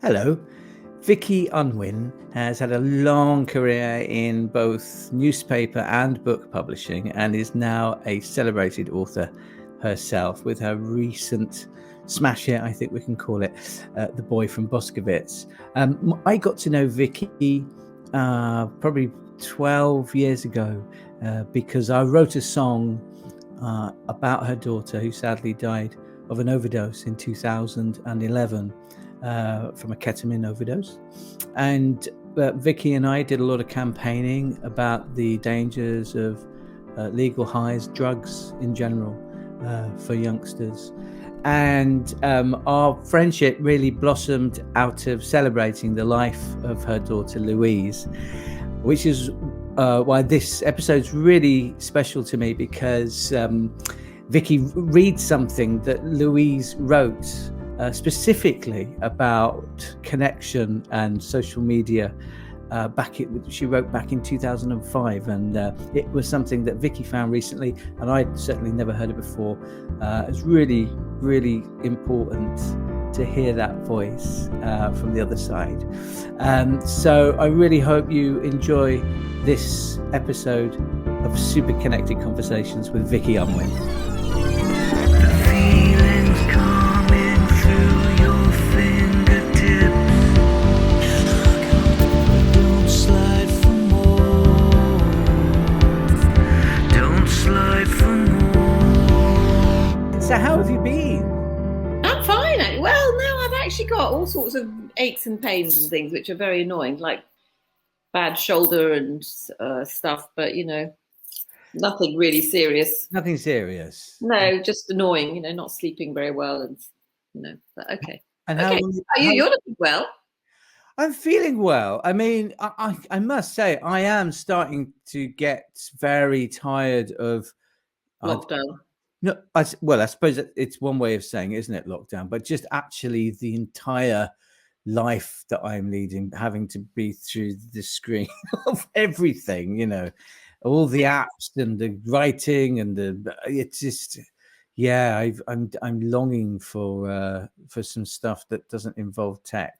Hello. Vicky Unwin has had a long career in both newspaper and book publishing and is now a celebrated author herself with her recent smash hit, I think we can call it, The Boy from Boskowitz. I got to know Vicky probably 12 years ago because I wrote a song about her daughter who sadly died of an overdose in 2011 from a ketamine overdose. And Vicky and I did a lot of campaigning about the dangers of legal highs, drugs in general, for youngsters. And our friendship really blossomed out of celebrating the life of her daughter Louise, which is why this episode's really special to me, because Vicky reads something that Louise wrote specifically about connection and social media. She wrote back in 2005, and it was something that Vicky found recently, and I'd certainly never heard it before. It's really, really important to hear that voice from the other side. So I really hope you enjoy this episode of Super Connected Conversations with Vicky Unwin. So how have you been? I'm fine. Well, no, I've actually got all sorts of aches and pains and things, which are very annoying, like bad shoulder and stuff. But, nothing really serious. Nothing serious. No, just annoying, not sleeping very well. And, but okay. And okay. You're looking well. I'm feeling well. I mean, I must say, I am starting to get very tired of lockdown. No, I suppose it's one way of saying, isn't it, lockdown? But just actually the entire life that I'm leading, having to be through the screen of everything, all the apps and the writing and it's just, yeah, I'm longing for some stuff that doesn't involve tech.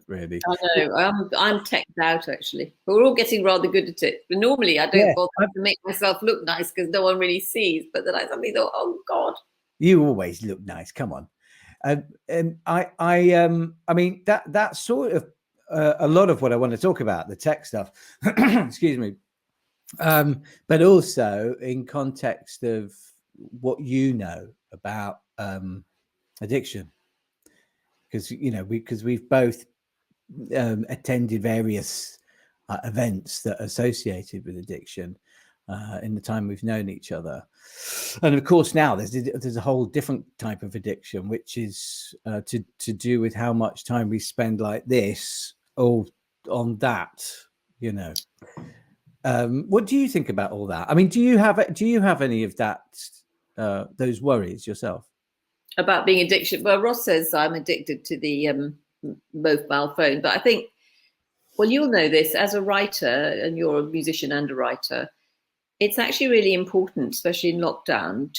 Really, I know. I'm teched out actually, but we're all getting rather good at it. But normally, I don't bother to make myself look nice because no one really sees. But then I suddenly thought, oh God, you always look nice. Come on, and I mean that's sort of a lot of what I want to talk about, the tech stuff. Excuse me, but also in context of what you know about addiction, because we've both attended various events that are associated with addiction in the time we've known each other, and of course now there's a whole different type of addiction, which is to do with how much time we spend like this all on that. What do you think about all that? I mean, do you have any of that those worries yourself about being addicted? Well, Ross says I'm addicted to the mobile phone, but I think, well, you'll know this as a writer, and you're a musician and a writer, it's actually really important, especially in lockdown,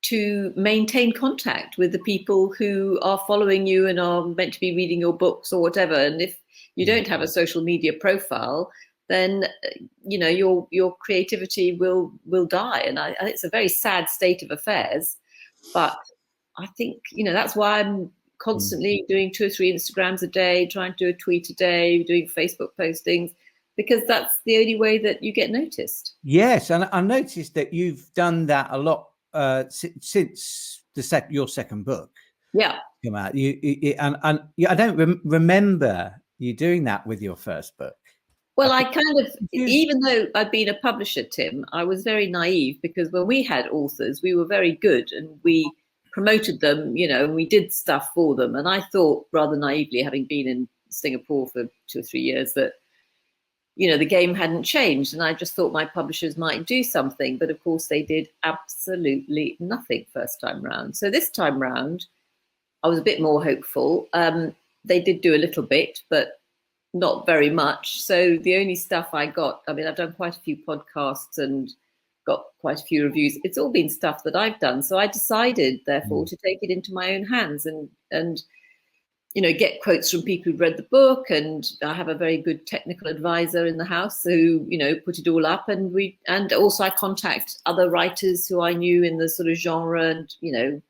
to maintain contact with the people who are following you and are meant to be reading your books or whatever. And if you don't have a social media profile, then your creativity will die. And I it's a very sad state of affairs, but I think that's why I'm constantly doing 2 or 3 Instagrams a day, trying to do a tweet a day, doing Facebook postings, because that's the only way that you get noticed. Yes, and I noticed that you've done that a lot since your second book. Yeah, came out. I don't remember you doing that with your first book. Well, I kind of, even though I'd been a publisher, Tim, I was very naive, because when we had authors, we were very good and we promoted them, and we did stuff for them. And I thought, rather naively, having been in Singapore for 2 or 3 years, that, the game hadn't changed. And I just thought my publishers might do something. But of course, they did absolutely nothing first time round. So this time round, I was a bit more hopeful. They did do a little bit, but not very much. So the only stuff I got, I mean, I've done quite a few podcasts and got quite a few reviews. It's all been stuff that I've done. So I decided, therefore, to take it into my own hands and get quotes from people who've read the book, and I have a very good technical advisor in the house who, put it all up, and also I contact other writers who I knew in the sort of genre, and you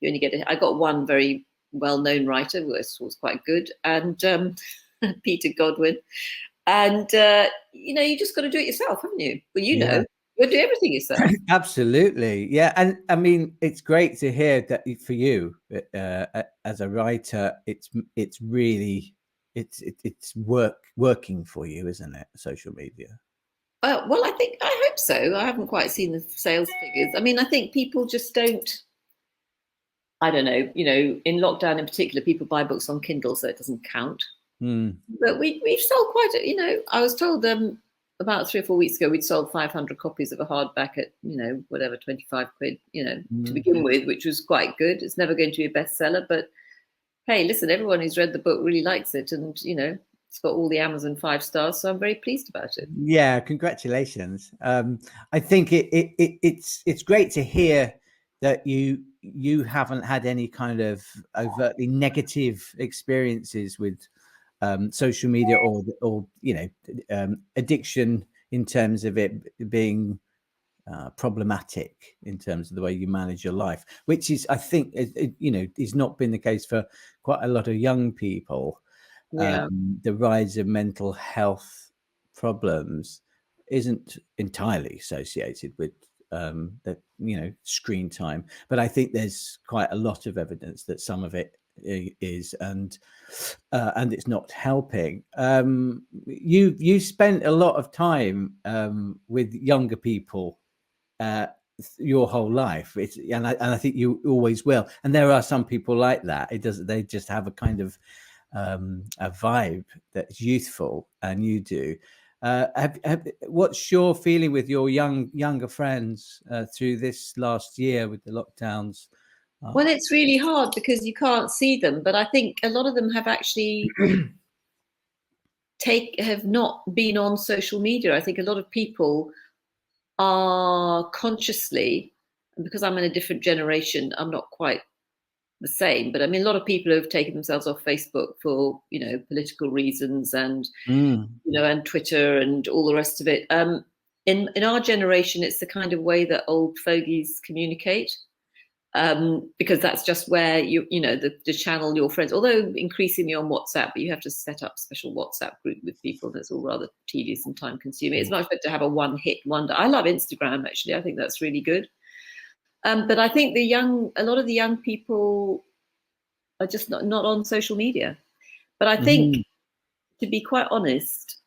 only get I got one very well-known writer who was quite good, and Peter Godwin, and you just got to do it yourself, haven't you? Well, you do everything yourself. Absolutely, yeah. And I mean, it's great to hear that for you as a writer, it's really it's working for you, isn't it? Social media. Well, I hope so. I haven't quite seen the sales figures. I mean, I think people just don't. I don't know. In lockdown in particular, people buy books on Kindle, so it doesn't count. But we've sold quite a. I was told about 3 or 4 weeks ago we'd sold 500 copies of a hardback at whatever 25 quid to begin with, which was quite good. It's never going to be a bestseller, but hey, listen, everyone who's read the book really likes it, and it's got all the Amazon 5 stars, so I'm very pleased about it. Yeah, congratulations. I think it's great to hear that you haven't had any kind of overtly negative experiences with social media or addiction in terms of it being problematic in terms of the way you manage your life, which is, I think, is not been the case for quite a lot of young people. Yeah. The rise of mental health problems isn't entirely associated with the screen time, but I think there's quite a lot of evidence that some of it is, and it's not helping. You spent a lot of time with younger people your whole life, and I think you always will, and there are some people like that. They just have a kind of a vibe that's youthful, and you do. What's your feeling with your younger friends through this last year with the lockdowns? Well, it's really hard because you can't see them, but I think a lot of them have actually have not been on social media. I think a lot of people are consciously, because I'm in a different generation, I'm not quite the same, but I mean, a lot of people have taken themselves off Facebook for political reasons, and and Twitter and all the rest of it. In our generation, it's the kind of way that old fogies communicate, because that's just where the channel your friends, although increasingly on WhatsApp, but you have to set up special WhatsApp group with people. That's all rather tedious and time consuming. It's much better to have a one-hit wonder. I love Instagram, actually. I think that's really good. But I think a lot of the young people are just not on social media. But I think, to be quite honest,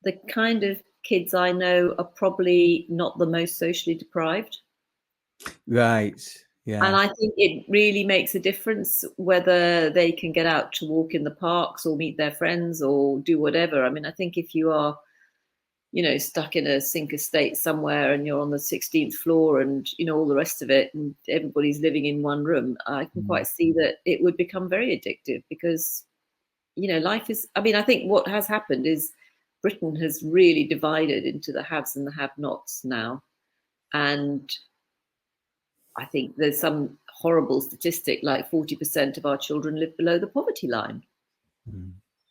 the kind of kids I know are probably not the most socially deprived. Right. Yeah. And I think it really makes a difference whether they can get out to walk in the parks or meet their friends or do whatever. I mean, I think if you are stuck in a sink estate somewhere and you're on the 16th floor and, all the rest of it, and everybody's living in one room, I can quite see that it would become very addictive because, life is, I mean, I think what has happened is Britain has really divided into the haves and the have-nots now. And I think there's some horrible statistic, like 40% of our children live below the poverty line.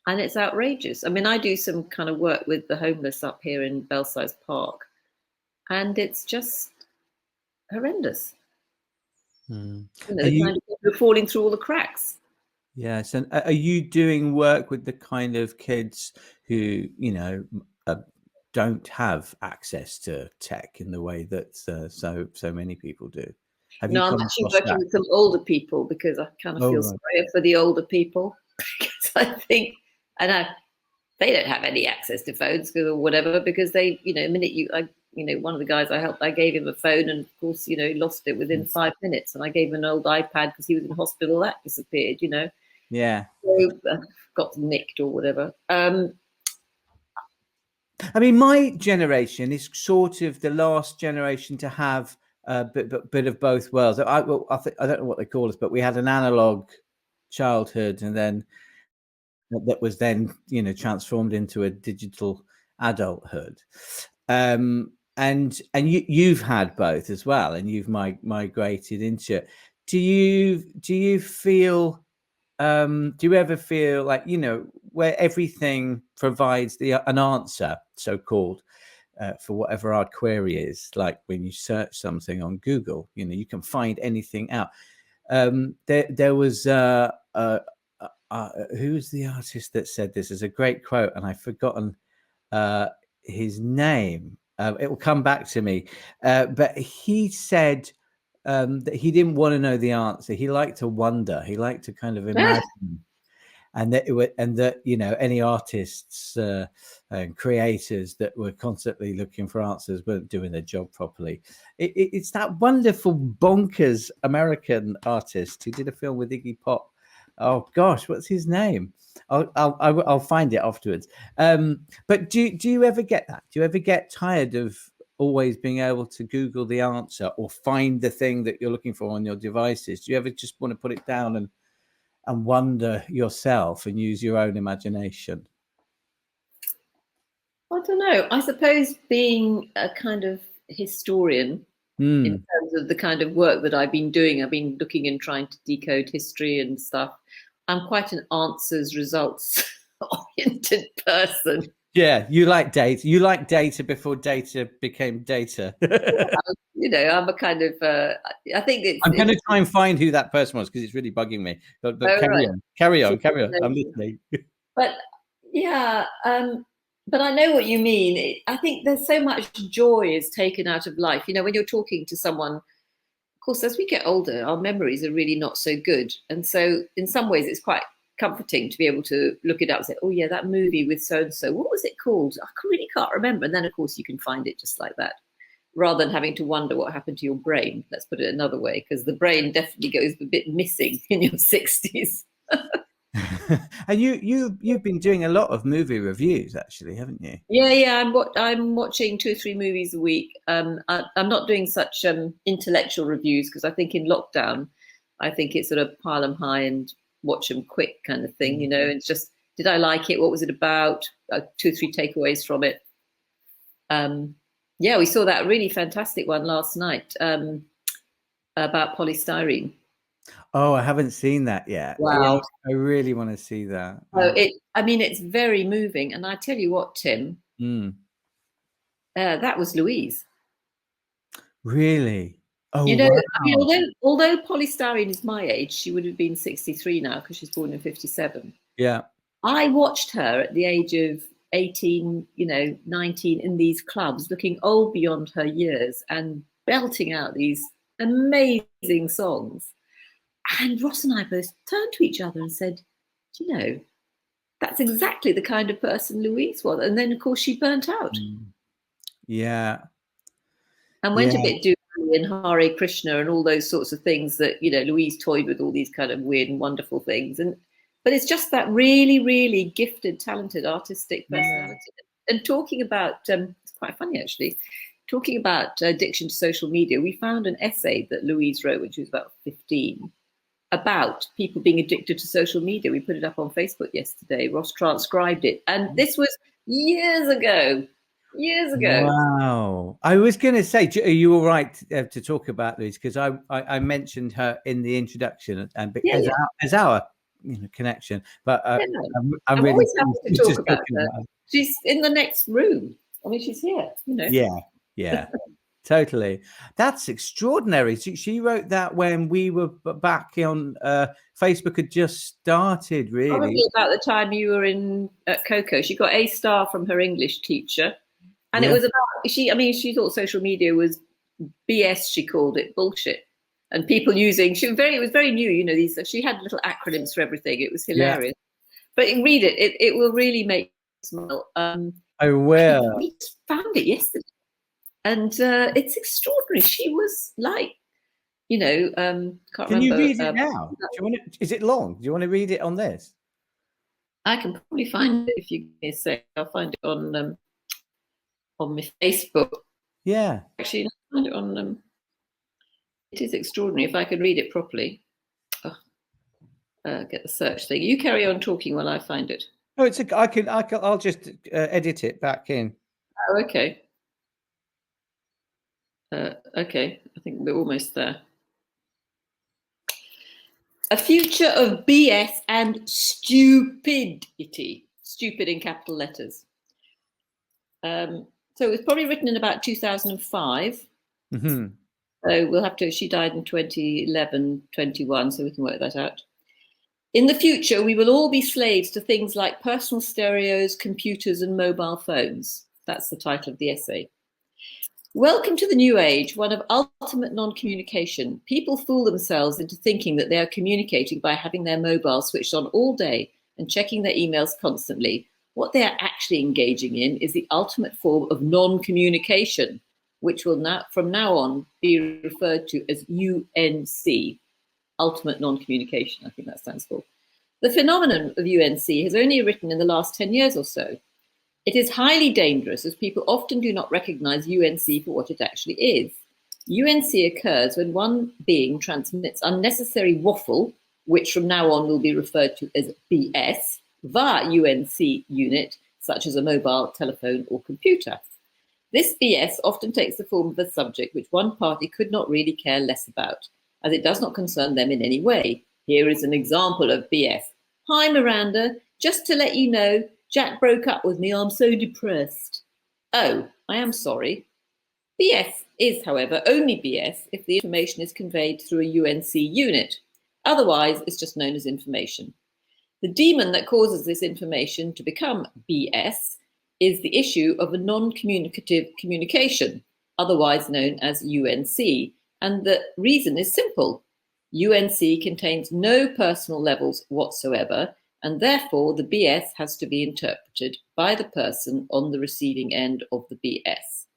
And it's outrageous. I mean, I do some kind of work with the homeless up here in Belsize Park, and it's just horrendous. The kind of people who are falling through all the cracks. Yes. And are you doing work with the kind of kids who, don't have access to tech in the way that so many people do? No, I'm actually working with some older people because I kind of feel sorry for the older people, because I think, they don't have any access to phones or whatever, because they, the minute one of the guys I helped, I gave him a phone, and of course, lost it within 5 minutes. And I gave him an old iPad because he was in hospital, that disappeared, Yeah. So, got nicked or whatever. I mean, my generation is sort of the last generation to have a bit of both worlds. I don't know what they call us, but we had an analog childhood, and then that was then transformed into a digital adulthood. And you've had both as well, and you've migrated into it. Do you feel do you ever feel like, you know, where everything provides an answer, so called, for whatever our query is, like when you search something on Google, you know, you can find anything out. There was who's the artist that said this? Is a great quote, and I've forgotten his name. It will come back to me. But he said that he didn't want to know the answer. He liked to wonder. He liked to kind of imagine. And that you know, any artists and creators that were constantly looking for answers weren't doing their job properly. It's that wonderful bonkers American artist who did a film with Iggy Pop. Oh gosh, what's his name? I'll find it afterwards. But do you ever get that? Do you ever get tired of always being able to Google the answer or find the thing that you're looking for on your devices? Do you ever just want to put it down and wonder yourself and use your own imagination? I don't know. I suppose being a kind of historian in terms of the kind of work that I've been doing, I've been looking and trying to decode history and stuff. I'm quite an answers, results oriented person. Yeah, you like data. You like data before data became data. You know, I'm a kind of. I think I'm going to try and find who that person was because it's really bugging me. But carry on. I'm listening. But yeah, but I know what you mean. I think there's so much joy is taken out of life. You know, when you're talking to someone, of course, as we get older, our memories are really not so good, and so in some ways, it's quite comforting to be able to look it up and say, oh yeah, that movie with so and so, what was it called? I really can't remember. And then of course you can find it just like that, rather than having to wonder what happened to your brain. Let's put it another way, because the brain definitely goes a bit missing in your 60s. And you've been doing a lot of movie reviews, actually, haven't you? Yeah. I'm watching 2 or 3 movies a week. I'm not doing such intellectual reviews because I think in lockdown, I think it's sort of pile them high and watch them quick kind of thing, you know. It's just, did I like it? What was it about? 2 or 3 takeaways from it. Yeah, we saw that really fantastic one last night about polystyrene. Oh, I haven't seen that yet. Wow. I really want to see that. So I mean, it's very moving. And I tell you what, Tim, that was Louise. Really? Oh, you know, wow. I mean, although polystyrene is my age, she would have been 63 now because she's born in 57. Yeah. I watched her at the age of 18, you know, 19 in these clubs, looking old beyond her years and belting out these amazing songs. And Ross and I both turned to each other and said, do you know, that's exactly the kind of person Louise was. And then, of course, she burnt out. Yeah. And went a bit Dooley and Hare Krishna and all those sorts of things that, you know, Louise toyed with all these kind of weird and wonderful things. But it's just that really, really gifted, talented, artistic personality. And talking about, it's quite funny actually, talking about addiction to social media, we found an essay that Louise wrote when she was about 15 about people being addicted to social media. We put it up on Facebook yesterday. Ross transcribed it. And this was years ago. Wow. I was going to say, are you all right to talk about Louise? Because I mentioned her in the introduction and as our connection. But I'm really always happy to talk about her. She's in the next room. I mean, she's here, you know. Yeah. Totally. That's extraordinary. She wrote that when we were back on Facebook had just started, really. Probably about the time you were at Coco. She got a star from her English teacher. And it was about, she thought social media was BS, she called it, bullshit. And people using, it was very new, you know, she had little acronyms for everything. It was hilarious. But read it, it will really make you smile. I will. We just found it yesterday. And it's extraordinary. She was like, you know, can't remember. Can you read it now? Is it long? Do you want to read it on this? I can probably find it if you give me a sec. I'll find it on my Facebook. Yeah. Actually, I'll find it on. It is extraordinary if I can read it properly. Get the search thing. You carry on talking while I find it. Oh, I'll just edit it back in. Oh, okay. Okay, I think we're almost there. A future of BS and stupidity. Stupid in capital letters. So it was probably written in about 2005. Mm-hmm. So we'll have to, she died in 2011, 21, so we can work that out. In the future, we will all be slaves to things like personal stereos, computers, and mobile phones. That's the title of the essay. Welcome to the new age, one of ultimate non-communication. People fool themselves into thinking that they are communicating by having their mobile switched on all day and checking their emails constantly. What they are actually engaging in is the ultimate form of non-communication, which will now, from now on, be referred to as UNC, ultimate non-communication, I think that stands for. The phenomenon of UNC has only arisen in the last 10 years or so. It is highly dangerous as people often do not recognize UNC for what it actually is. UNC occurs when one being transmits unnecessary waffle, which from now on will be referred to as BS, via UNC unit, such as a mobile, telephone, or computer. This BS often takes the form of a subject which one party could not really care less about, as it does not concern them in any way. Here is an example of BS. Hi, Miranda. Just to let you know, Jack broke up with me. I'm so depressed. Oh, I am sorry. BS is, however, only BS if the information is conveyed through a UNC unit. Otherwise, it's just known as information. The demon that causes this information to become BS is the issue of a non-communicative communication, otherwise known as UNC. And the reason is simple. UNC contains no personal levels whatsoever, and therefore the BS has to be interpreted by the person on the receiving end of the BS.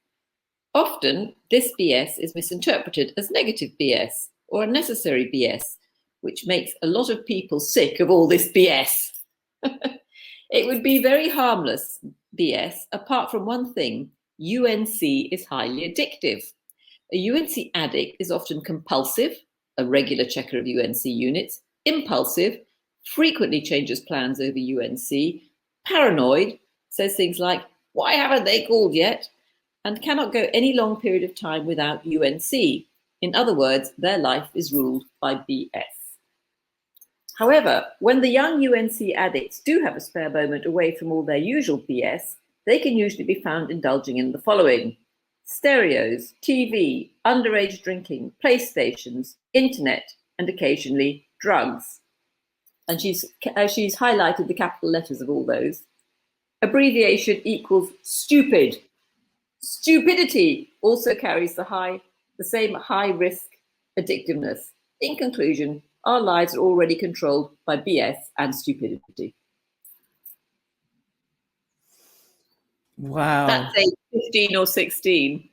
Often, this BS is misinterpreted as negative BS or unnecessary BS, which makes a lot of people sick of all this BS. It would be very harmless BS, apart from one thing: UNC is highly addictive. A UNC addict is often compulsive, a regular checker of UNC units, impulsive, frequently changes plans over UNC, paranoid, says things like, why haven't they called yet? And cannot go any long period of time without UNC. In other words, their life is ruled by BS. However, when the young UNC addicts do have a spare moment away from all their usual BS, they can usually be found indulging in the following: stereos, TV, underage drinking, PlayStations, internet, and occasionally drugs. And she's highlighted the capital letters of all those. Abbreviation equals stupid. Stupidity also carries the same high risk addictiveness. In conclusion, our lives are already controlled by BS and stupidity. Wow. That's age 15 or 16.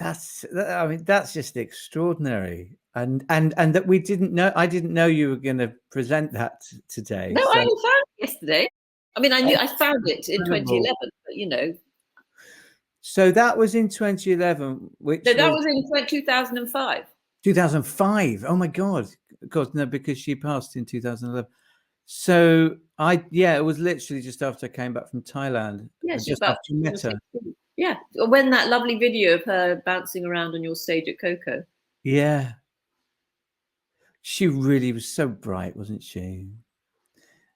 That's just extraordinary. And that we didn't know. I didn't know you were going to present that today. No, I only found it yesterday. I mean, I found it in 2011, but you know. So that was in 2011, which no, that was in 2005. 2005. Oh my God, no, because she passed in 2011. So it was literally just after I came back from Thailand. Yeah, just after you met her. Yeah, when that lovely video of her bouncing around on your stage at Coco. Yeah. She really was so bright, wasn't she?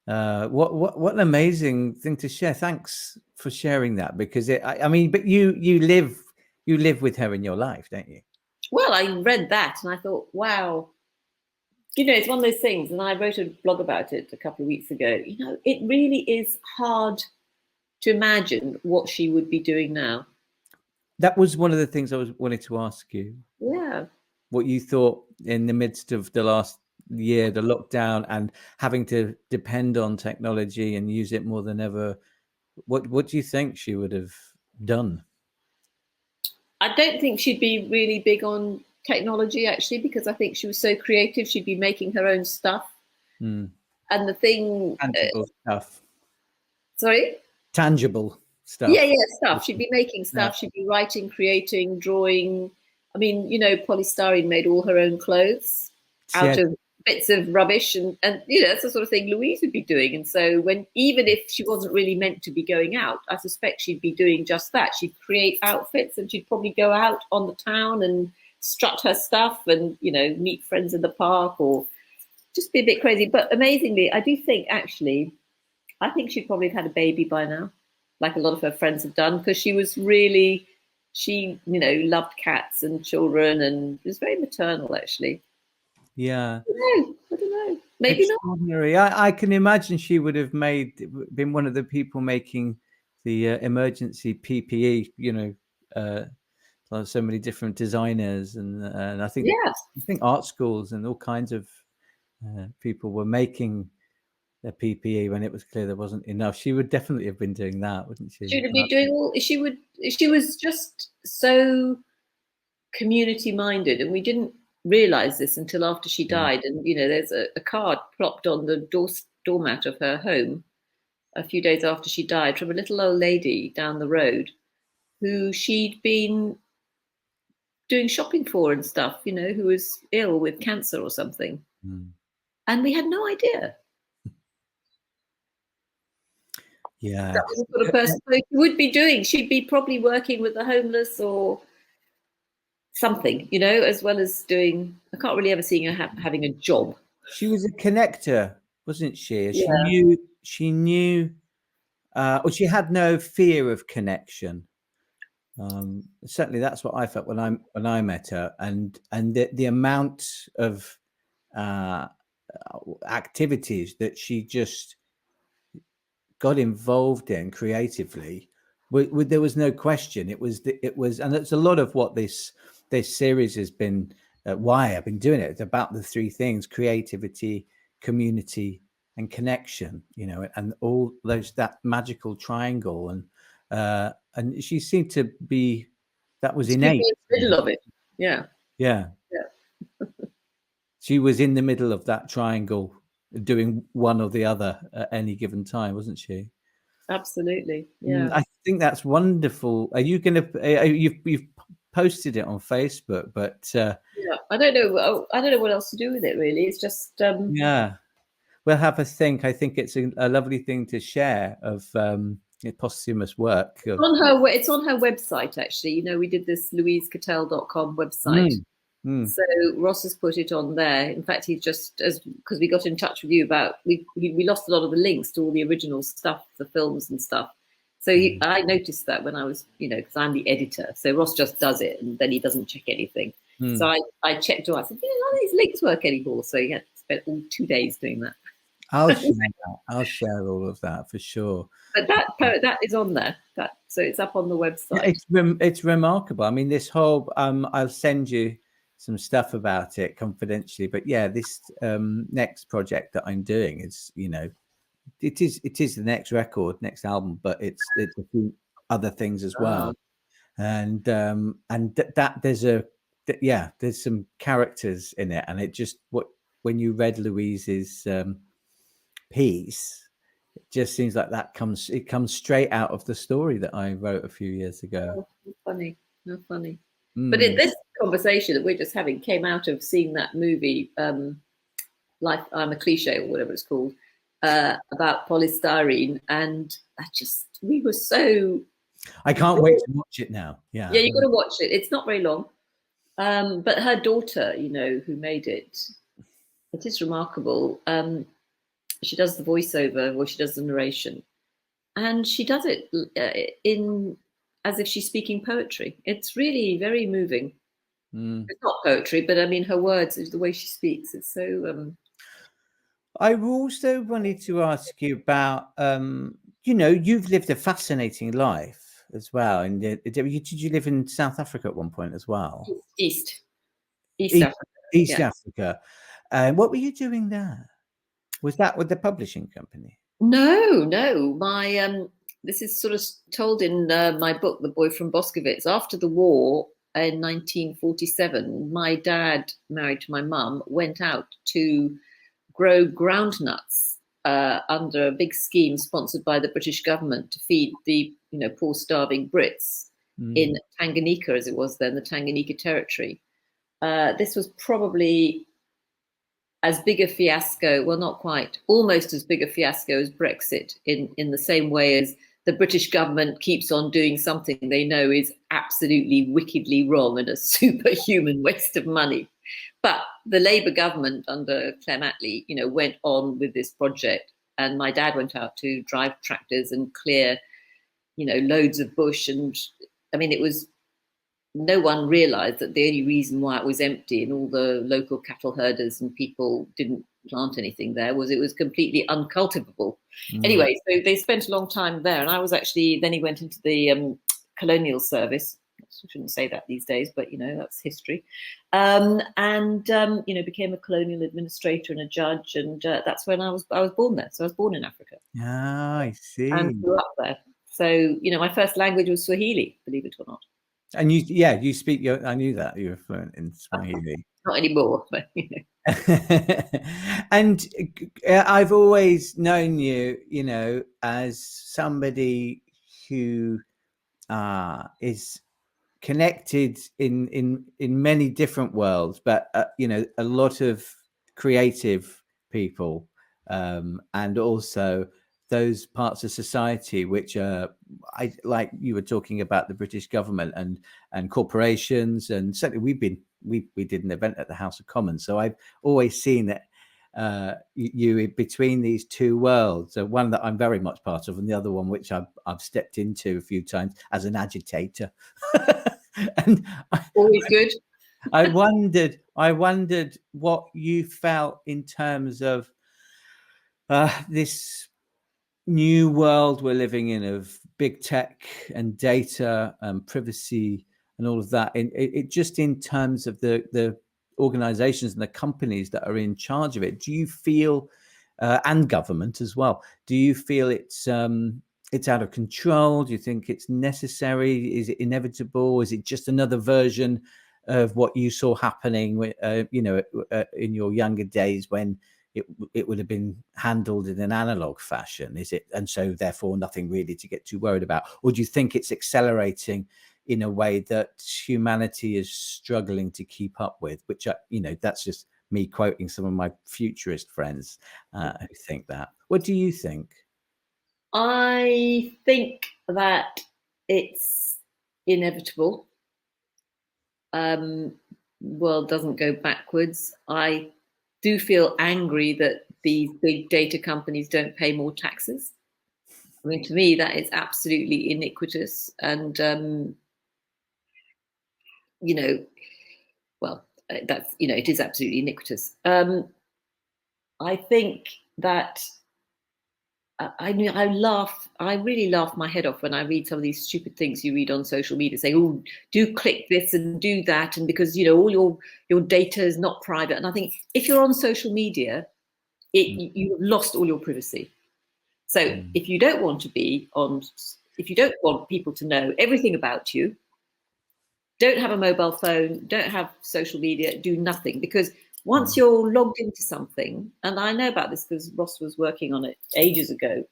What an amazing thing to share. Thanks for sharing that, because but you live with her in your life, don't you? Well, I read that and I thought, wow, it's one of those things, and I wrote a blog about it a couple of weeks ago. It really is hard to imagine what she would be doing now. That was one of the things I wanted to ask you. Yeah. What you thought in the midst of the last year, the lockdown, and having to depend on technology and use it more than ever. What do you think she would have done? I don't think she'd be really big on technology, actually, because I think she was so creative. She'd be making her own stuff. Mm. And the thing... Tangible stuff. Sorry? Tangible stuff. Yeah, stuff. She'd be making stuff. Yeah. She'd be writing, creating, drawing. I mean, Polystyrene made all her own clothes out of bits of rubbish. And that's the sort of thing Louise would be doing. And so even if she wasn't really meant to be going out, I suspect she'd be doing just that. She'd create outfits and she'd probably go out on the town and strut her stuff and, meet friends in the park or just be a bit crazy. But amazingly, I do think actually, I think she'd probably have had a baby by now, like a lot of her friends have done, because she was really, she, you know, loved cats and children and was very maternal, actually. Yeah. I don't know. Maybe extraordinary. not. I can imagine she would have been one of the people making the emergency PPE, you know, so many different designers, and I think art schools and all kinds of people were making their PPE when it was clear there wasn't enough. She would definitely have been doing that, wouldn't she? She would be doing all. She was just so community minded, and we didn't realize this until after she died. And you know, there's a card plopped on the doormat of her home a few days after she died from a little old lady down the road who she'd been doing shopping for and stuff, you know, who was ill with cancer or something. And we had no idea. Yeah. That was the sort of person she would be doing. She'd be probably working with the homeless or something, you know, as well as doing, I can't really ever see her having a job. She was a connector, wasn't she? Yeah. She knew, or she had no fear of connection. Certainly that's what I felt when I met her, and the amount of activities that she just got involved in creatively, there was no question. It was, and it's a lot of what this series has been. Why I've been doing it. It's about the three things: creativity, community, and connection. You know, and all those, that magical triangle. And she seemed to be, that was innate. In the middle of it. Yeah. Yeah. She was in the middle of that triangle, doing one or the other at any given time, wasn't she? Absolutely. Yeah. I think that's wonderful. Are you going to? You've posted it on Facebook, but yeah, I don't know. I don't know what else to do with it. Really, it's just yeah. We'll have a think. I think it's a lovely thing to share of posthumous work. It's on her website, actually. You know, we did this louisecattell.com website. So Ross has put it on there. In fact, he's just, because we got in touch with you about, we lost a lot of the links to all the original stuff, the films and stuff. So I noticed that when I was, you know, because I'm the editor. So Ross just does it and then he doesn't check anything. So I checked out. I said, none of these links work anymore. So he had to spend all 2 days doing that. I'll share all of that for sure. But that is on there. So it's up on the website. It's remarkable. I mean, this whole I'll send you some stuff about it confidentially. But yeah, this next project that I'm doing is, you know, it is the next record, next album, but it's a few other things as well. And that there's some characters in it, and it just, when you read Louise's piece, it just seems like it comes straight out of the story that I wrote a few years ago. Funny. But in this conversation that we're just having came out of seeing that movie, Life, I'm a Cliche, or whatever it's called, about polystyrene, and we were so. I can't wait to watch it now. Yeah, you've got to watch it. It's not very long, but her daughter, you know, who made it, it is remarkable. She does the voiceover, or she does the narration, and she does it as if she's speaking poetry. It's really very moving. It's not poetry, but I mean, her words, the way she speaks, it's so. I also wanted to ask you about, you know, you've lived a fascinating life as well. And did you live in South Africa at one point as well? East Africa. East Africa. What were you doing there? Was that with the publishing company? No. My this is sort of told in my book, The Boy from Boskowitz. After the war in 1947, my dad, married to my mum, went out to grow groundnuts under a big scheme sponsored by the British government to feed the, you know, poor starving Brits in Tanganyika, as it was then, the Tanganyika territory. This was probably as big a fiasco, well, not quite, almost as big a fiasco as Brexit, in the same way as the British government keeps on doing something they know is absolutely wickedly wrong and a superhuman waste of money. But the Labour government under Clem Attlee, went on with this project, and my dad went out to drive tractors and clear, loads of bush. And I mean, no one realised that the only reason why it was empty and all the local cattle herders and people didn't plant anything there was it was completely uncultivable. Anyway, so they spent a long time there, and I was actually, then he went into the colonial service. I shouldn't say that these days, but that's history. Became a colonial administrator and a judge, and that's when I was born there. So I was born in Africa. Ah, I see. And grew up there. So my first language was Swahili, believe it or not. And you speak. I knew that you were fluent in Swahili. Not anymore, but And I've always known you, as somebody who is connected in many different worlds, but a lot of creative people, and also those parts of society which are, like you were talking about the British government and corporations, and certainly we did an event at the House of Commons, so I've always seen that you between these two worlds, so one that I'm very much part of, and the other one which I've stepped into a few times as an agitator. And always good. I wondered what you felt in terms of this new world we're living in of big tech and data and privacy and all of that. It just in terms of the organizations and the companies that are in charge of it. Do you feel, and government as well, do you feel it's out of control? Do you think it's necessary? Is it inevitable? Is it just another version of what you saw happening, in your younger days when it would have been handled in an analog fashion? Is it, and so therefore nothing really to get too worried about? Or do you think it's accelerating in a way that humanity is struggling to keep up with? Which, that's just me quoting some of my futurist friends who think that. What do you think? I think that it's inevitable. World doesn't go backwards. I do feel angry that these big data companies don't pay more taxes. I mean, to me, that is absolutely iniquitous. And, that's, it is absolutely iniquitous. I think that I really laugh my head off when I read some of these stupid things you read on social media saying, oh, do click this and do that. And because, all your data is not private. And I think if you're on social media, you've lost all your privacy. So if you don't want to be on, if you don't want people to know everything about you, don't have a mobile phone, don't have social media, do nothing. Because once you're logged into something, and I know about this because Ross was working on it ages ago,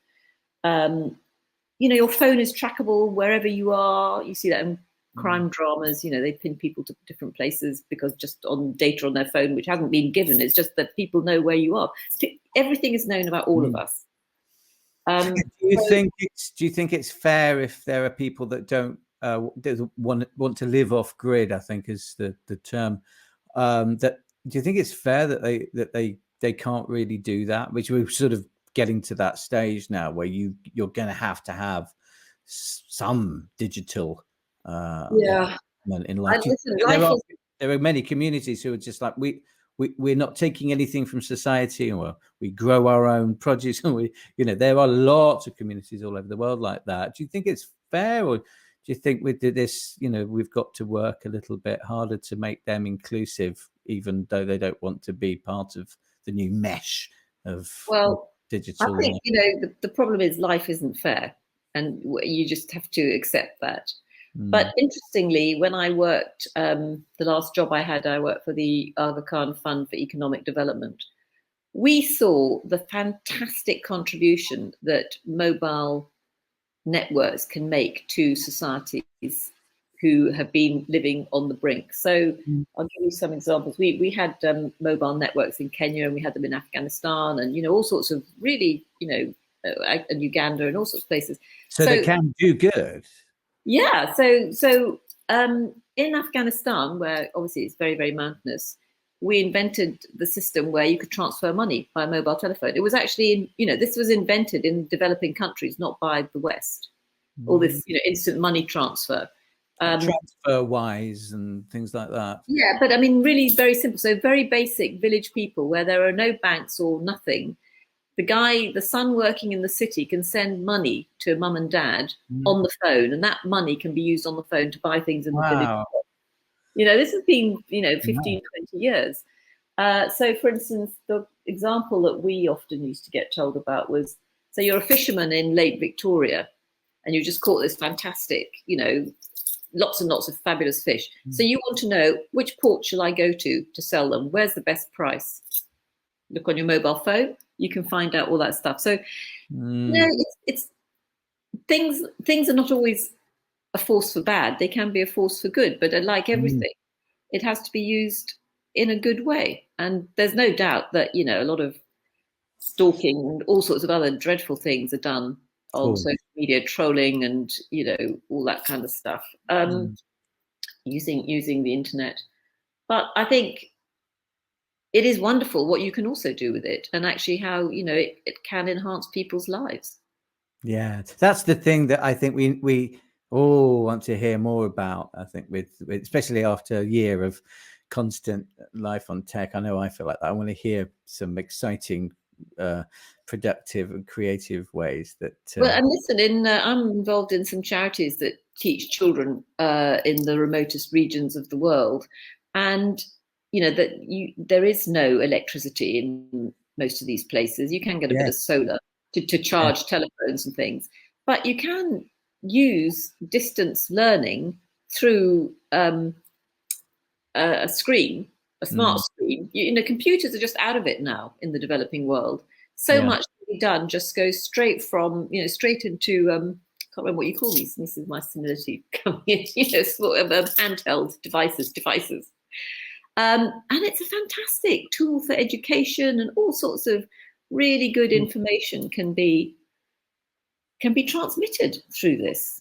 your phone is trackable wherever you are. You see that in crime dramas, they pin people to different places because just on data on their phone, which hasn't been given. It's just that people know where you are. Everything is known about all of us. Do you think it's fair if there are people that don't want to live off grid? I think is the term. Do you think it's fair that they can't really do that? Which we're sort of getting to that stage now where you're going to have some digital in life. There are many communities who are just like we're not taking anything from society, or we grow our own produce, and there are lots of communities all over the world like that. Do you think it's fair, or do you think with this, we've got to work a little bit harder to make them inclusive, even though they don't want to be part of the new mesh of digital? I think, the problem is life isn't fair, and you just have to accept that. But interestingly, when I worked, the last job I worked for the Aga Khan Fund for Economic Development. We saw the fantastic contribution that mobile networks can make to societies who have been living on the brink. So I'll give you some examples. We had mobile networks in Kenya, and we had them in Afghanistan, and all sorts of really, and Uganda and all sorts of places. So they can do good. Yeah. So in Afghanistan, where obviously it's very, very mountainous, we invented the system where you could transfer money by mobile telephone. It was actually, this was invented in developing countries, not by the West. All this, instant money transfer. Transfer-wise and things like that. Yeah, but I mean, really very simple. So very basic village people where there are no banks or nothing. The son working in the city can send money to mum and dad on the phone, and that money can be used on the phone to buy things in the village. This has been, 15, 20 years. So, for instance, the example that we often used to get told about was, so you're a fisherman in Lake Victoria, and you just caught this fantastic, lots and lots of fabulous fish. So you want to know, which port shall I go to sell them? Where's the best price? Look on your mobile phone. You can find out all that stuff. So, it's things are not always a force for bad. They can be a force for good, but like everything, it has to be used in a good way. And there's no doubt that, a lot of stalking and all sorts of other dreadful things are done on social media, trolling and, all that kind of stuff, using the internet. But I think it is wonderful what you can also do with it, and actually how, it can enhance people's lives. Yeah, that's the thing that I think we all want to hear more about. I think with especially after a year of constant life on tech, I know I feel like that. I want to hear some exciting, productive and creative ways that. Well, and listen, I'm involved in some charities that teach children in the remotest regions of the world, and there is no electricity in most of these places. You can get a bit of solar to charge telephones and things, but you can use distance learning through a screen, a smart screen. Computers are just out of it now in the developing world. So much can be done just goes straight from, straight into, I can't remember what you call these. This is my senility coming in, sort of handheld devices. And it's a fantastic tool for education, and all sorts of really good information can be transmitted through this.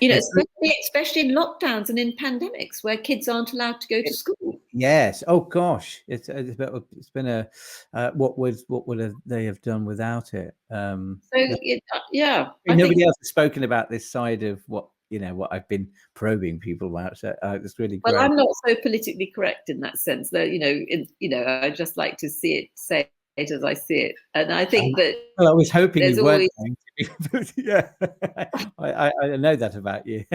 Especially in lockdowns and in pandemics where kids aren't allowed to go to school. Yes. Oh gosh, it's been a what would they have done without it? Nobody else has spoken about this side of what I've been probing people about. So it's really great. Well, I'm not so politically correct in that sense. Though I just like to say it as I see it, and I think that. Well, I was hoping you weren't going to be. Yeah, I know that about you.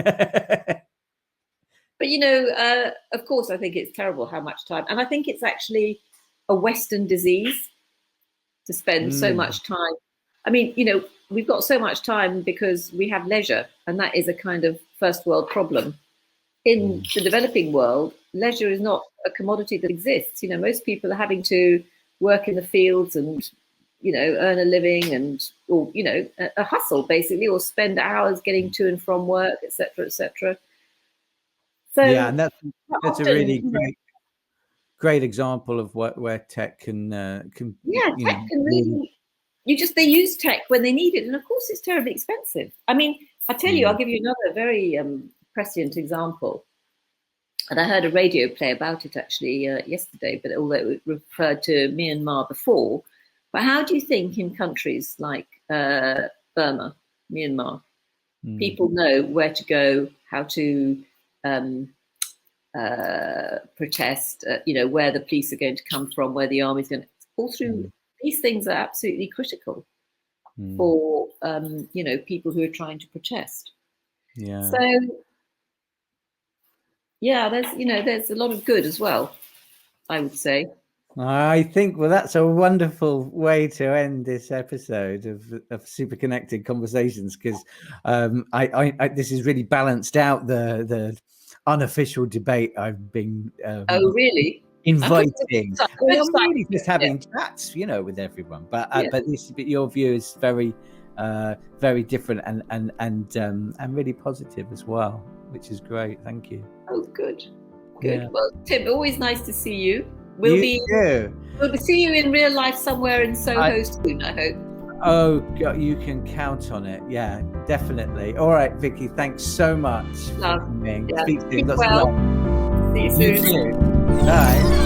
But of course, I think it's terrible how much time, and I think it's actually a Western disease to spend so much time. I mean, we've got so much time because we have leisure, and that is a kind of first world problem. In the developing world, leisure is not a commodity that exists. Most people are having to work in the fields and, earn a living or a hustle basically, or spend hours getting to and from work, etc., etc. So yeah, and that's a really great example of where tech can. Tech can really. They use tech when they need it, and of course it's terribly expensive. I mean, I tell you, I'll give you another very prescient example. And I heard a radio play about it actually yesterday, but although it referred to Myanmar before. But how do you think in countries like Burma, Myanmar, people know where to go, how to protest, where the police are going to come from, where the army's going to, all through these things are absolutely critical for, people who are trying to protest. Yeah. So, yeah, there's a lot of good as well, I would say. I think, well, that's a wonderful way to end this episode of Super Connected Conversations, because I this has really balanced out the unofficial debate I've been oh really inviting. I'm really just having chats, with everyone, but your view is very very different and really positive as well, which is great. Thank you. Oh, good. Yeah. Well, Tim, always nice to see you. We'll see you in real life somewhere in Soho soon, I hope. Oh, God, you can count on it. Yeah, definitely. All right, Vicky, thanks so much for coming. Yeah. Speak soon. See you soon. Bye.